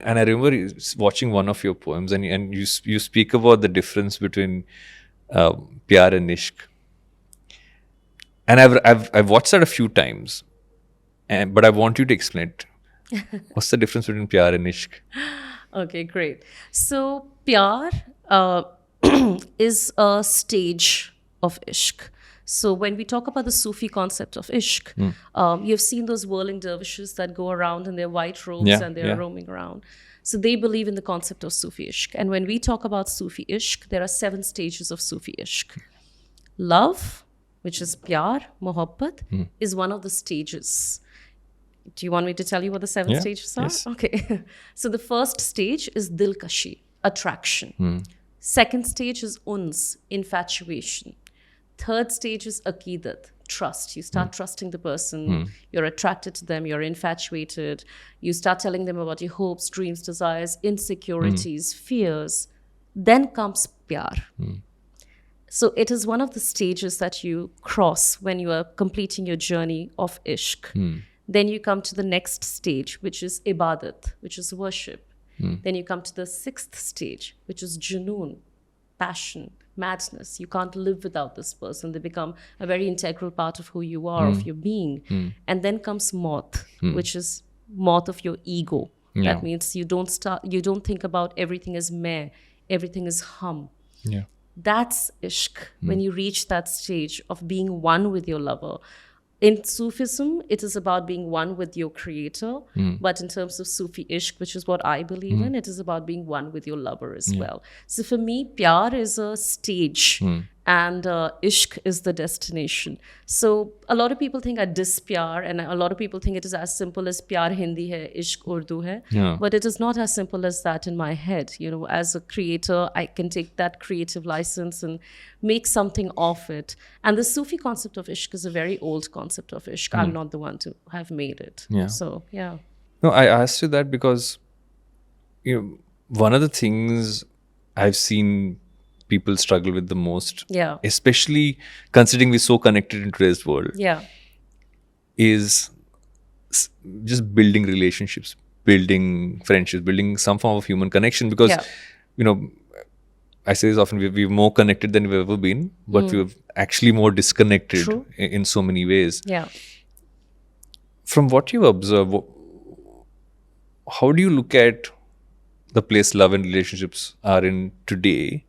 And I remember watching one of your poems, and you speak about the difference between Pyaar and Ishq. And I've watched that a few times, but I want you to explain it. What's the difference between Pyaar and Ishq? Okay, great. So, Pyaar is a stage of Ishq. So, when we talk about the Sufi concept of Ishq, you've seen those whirling dervishes that go around in their white robes Yeah, and they're yeah. roaming around. So, they believe in the concept of Sufi Ishq. And when we talk about Sufi Ishq, there are 7 stages of Sufi Ishq. Love, which is Pyaar, Mohabbat, is one of the stages. Do you want me to tell you what the 7 Yeah, stages are? yes. Okay. So the first stage is dilkashi, attraction. Second stage is uns, infatuation. Third stage is aqidat, trust. You start trusting the person, you're attracted to them, you're infatuated. You start telling them about your hopes, dreams, desires, insecurities, fears. Then comes pyar. So it is one of the stages that you cross when you are completing your journey of ishq. Then you come to the next stage, which is ibadat, which is worship. Then you come to the 6th stage, which is junoon, passion, madness. You can't live without this person. They become a very integral part of who you are, of your being. And then comes maut, which is maut of your ego. Yeah. That means you don't think about everything as meh, everything is hum. Yeah. That's ishq, when you reach that stage of being one with your lover. In Sufism, it is about being one with your creator. But in terms of Sufi ishq, which is what I believe in, it is about being one with your lover as well. So for me, Pyaar is a stage and ishq is the destination. So a lot of people think I diss Pyaar, and a lot of people think it is as simple as Pyaar Hindi hai, ishq Urdu hai. Yeah. But it is not as simple as that in my head. You know, as a creator, I can take that creative license and make something of it. And the Sufi concept of ishq is a very old concept of ishq. I'm not the one to have made it. Yeah. So, yeah. No, I asked you that because one of the things I've seen people struggle with the most, Yeah. especially considering we're so connected in today's world, Yeah. is just building relationships, building friendships, building some form of human connection. Because, Yeah. I say this often, we're more connected than we've ever been, but we're actually more disconnected True. in so many ways. Yeah. From what you observe, how do you look at the place love and relationships are in today,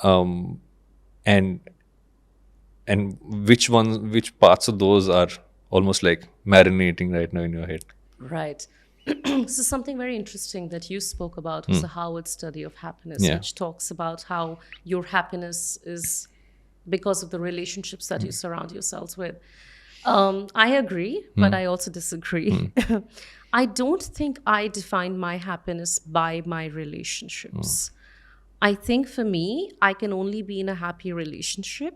and which parts of those are almost like marinating right now in your head? Right. So something very interesting that you spoke about was the Harvard study of happiness, Yeah. which talks about how your happiness is because of the relationships that you surround yourselves with. I agree, but I also disagree. I don't think I define my happiness by my relationships. I think for me, I can only be in a happy relationship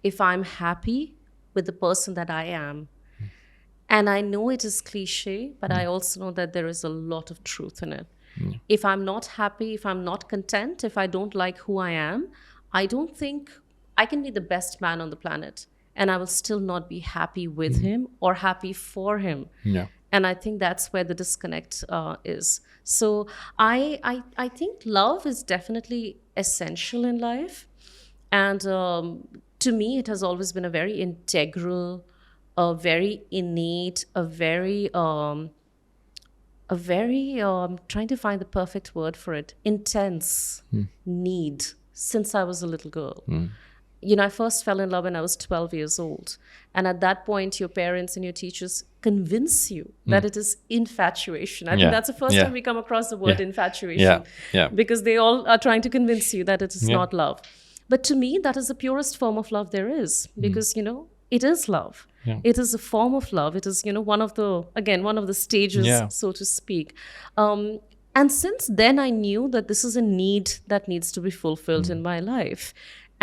if I'm happy with the person that I am. And I know it is cliche, but I also know that there is a lot of truth in it. If I'm not happy, if I'm not content, if I don't like who I am, I don't think I can be the best man on the planet and I will still not be happy with him or happy for him. Yeah. And I think that's where the disconnect is. So I think love is definitely essential in life. And to me, it has always been a very integral, a very innate, a very trying to find the perfect word for it, intense need since I was a little girl. You know, I first fell in love when I was 12 years old. And at that point, your parents and your teachers convince you that it is infatuation. I think that's the first time we come across the word infatuation. Yeah. Because they all are trying to convince you that it is Yeah. not love. But to me, that is the purest form of love there is. Because, you know, it is love. Yeah. It is a form of love. It is, you know, one of the stages, Yeah. so to speak. And since then, I knew that this is a need that needs to be fulfilled in my life.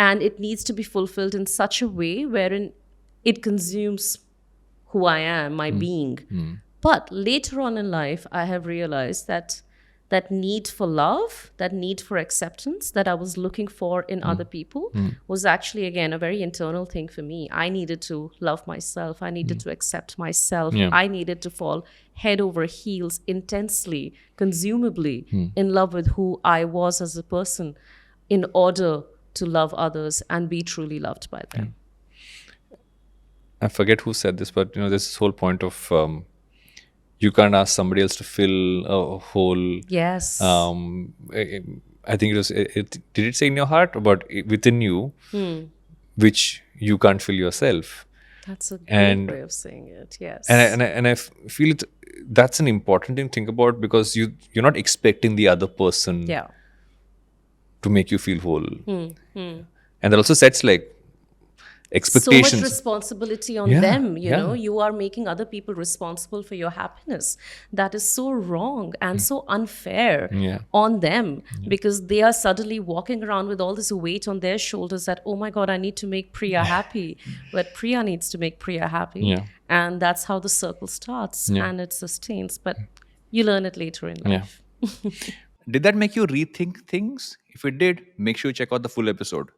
And it needs to be fulfilled in such a way wherein it consumes who I am, my being. But later on in life, I have realized that that need for love, that need for acceptance that I was looking for in other people was actually, again, a very internal thing for me. I needed to love myself. I needed to accept myself. Yeah. I needed to fall head over heels intensely, consumably in love with who I was as a person in order to love others and be truly loved by them. I forget who said this, but there's this whole point of you can't ask somebody else to fill a hole. Yes. I think it was. Did it say in your heart, but within you, which you can't fill yourself? That's a great And- way of saying it. Yes. And I feel it. That's an important thing to think about, because you're not expecting the other person yeah. to make you feel whole, and that also sets like So much expectations. responsibility on Yeah, them, you yeah. know. You are making other people responsible for your happiness. That is so wrong and so unfair Yeah. on them, because they are suddenly walking around with all this weight on their shoulders that, oh my God, I need to make Priya happy. But Priya needs to make Priya happy. Yeah. And that's how the circle starts and it sustains. But you learn it later in Yeah. life. Did that make you rethink things? If it did, make sure you check out the full episode.